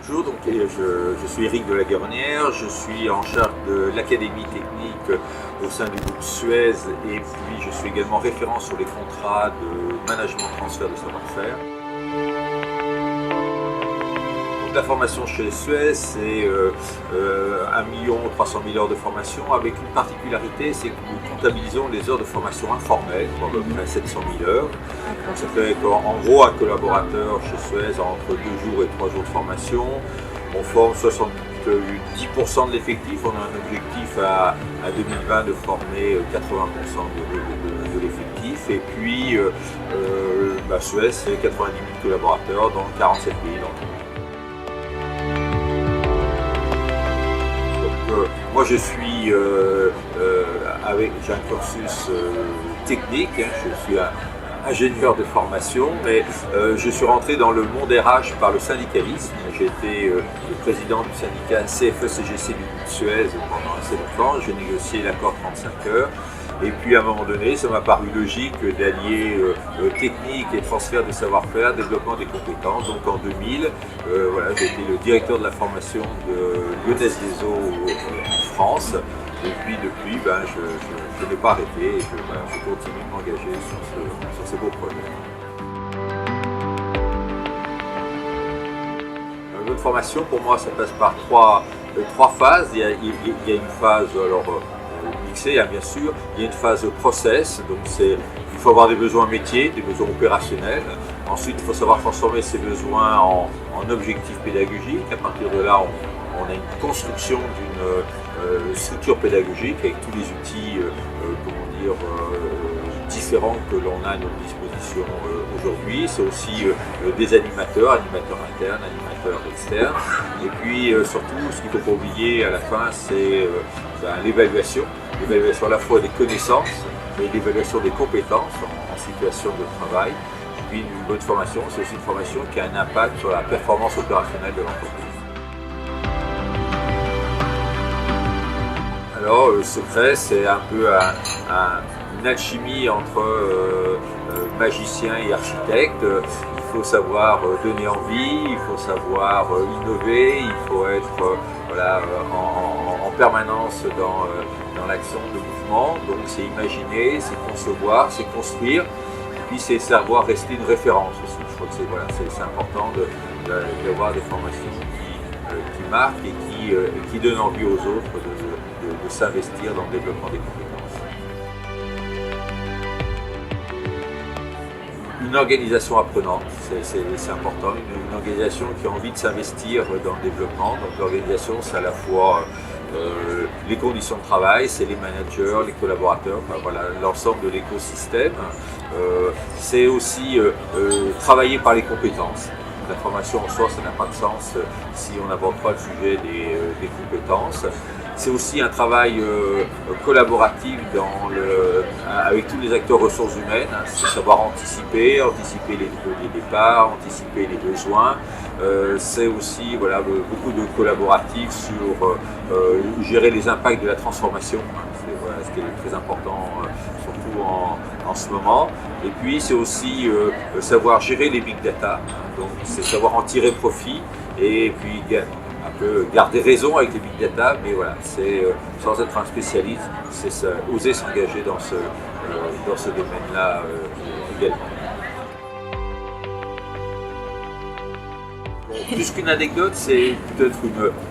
Bonjour, donc, je suis Éric de la Guerronnière, je suis en charge de l'académie technique au sein du groupe Suez et puis je suis également référent sur les contrats de management transfert de savoir-faire. La formation chez Suez, c'est 1 300 000 heures de formation avec une particularité, c'est que nous comptabilisons les heures de formation informelles, pour à peu près 700 000 heures. Donc ça fait qu'en gros, un collaborateur chez Suez a entre 2 jours et 3 jours de formation. On forme 70% de l'effectif, on a un objectif à 2020 de former 80% de l'effectif. Et puis Suez, c'est 90 000 collaborateurs dans 47 pays dans le monde. Moi je suis j'ai un cursus technique, je suis ingénieur de formation, mais je suis rentré dans le monde RH par le syndicalisme. J'ai été le président du syndicat CFE-CGC du groupe Suez pendant assez longtemps, j'ai négocié l'accord 35 heures. Et puis à un moment donné, ça m'a paru logique d'allier technique et transfert de savoir-faire, développement des compétences. Donc en 2000, j'ai été le directeur de la formation de Lyonnaise des Eaux en France. Et puis depuis, je n'ai pas arrêté et je continue de m'engager sur ces beaux projets. Notre formation, pour moi, ça passe par trois phases. Il y a une phase mixée, bien sûr. Il y a une phase process, donc il faut avoir des besoins métiers, des besoins opérationnels. Ensuite, il faut savoir transformer ces besoins en objectifs pédagogiques. À partir de là, on a une construction d'une structure pédagogique avec tous les outils différents que l'on a à notre disposition aujourd'hui. C'est aussi des animateurs internes, animateurs externes. Et puis surtout, ce qu'il ne faut pas oublier à la fin, c'est l'évaluation. L'évaluation à la fois des connaissances et l'évaluation des compétences en situation de travail. Et puis une bonne formation, c'est aussi une formation qui a un impact sur la performance opérationnelle de l'entreprise. Alors le secret, c'est un peu une alchimie entre magicien et architecte. Il faut savoir donner envie, il faut savoir innover, il faut être en permanence dans l'action de mouvement. Donc c'est imaginer, c'est concevoir, c'est construire, et puis c'est savoir rester une référence aussi. Je crois que c'est important d'avoir des formations qui marquent et qui donnent envie aux autres de s'investir dans le développement des compétences. Une organisation apprenante, c'est important, une organisation qui a envie de s'investir dans le développement. Donc l'organisation, c'est à la fois les conditions de travail, c'est les managers, les collaborateurs, l'ensemble de l'écosystème. C'est aussi travailler par les compétences. La formation en soi, ça n'a pas de sens si on n'aborde pas le sujet des compétences. C'est aussi un travail collaboratif avec tous les acteurs ressources humaines. C'est savoir anticiper les départs, anticiper les besoins. C'est aussi beaucoup de collaboratifs sur gérer les impacts de la transformation. C'est ce qui est très important, surtout en ce moment. Et puis c'est aussi savoir gérer les big data. Donc c'est savoir en tirer profit et puis un peu garder raison avec les big data, mais c'est sans être un spécialiste, c'est oser s'engager dans ce domaine-là également. Plus qu'une anecdote, c'est peut-être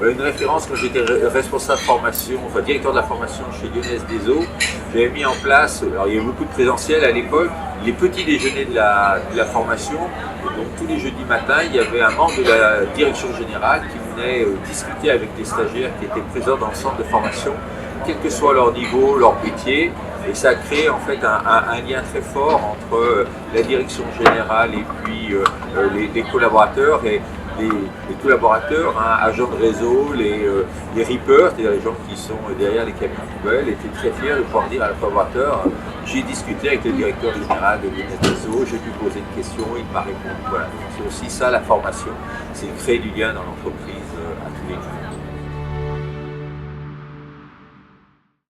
une référence. Quand j'étais responsable formation, directeur de la formation chez Lyonnaise des Eaux, j'avais mis en place, alors il y avait beaucoup de présentiel à l'époque, les petits déjeuners de la formation. Et donc tous les jeudis matins, il y avait un membre de la direction générale qui venait discuter avec des stagiaires qui étaient présents dans le centre de formation, quel que soit leur niveau, leur métier. Et ça a créé en fait un lien très fort entre la direction générale et puis les collaborateurs. Et les collaborateurs, agents de réseau, les reapers, c'est-à-dire les gens qui sont derrière les camions poubelles, étaient très fiers de pouvoir dire à la collaborateur j'ai discuté avec le directeur général de Lyonnaise des Eaux, j'ai pu poser une question, il m'a répondu. C'est aussi ça la formation, c'est créer du lien dans l'entreprise à tous les niveaux.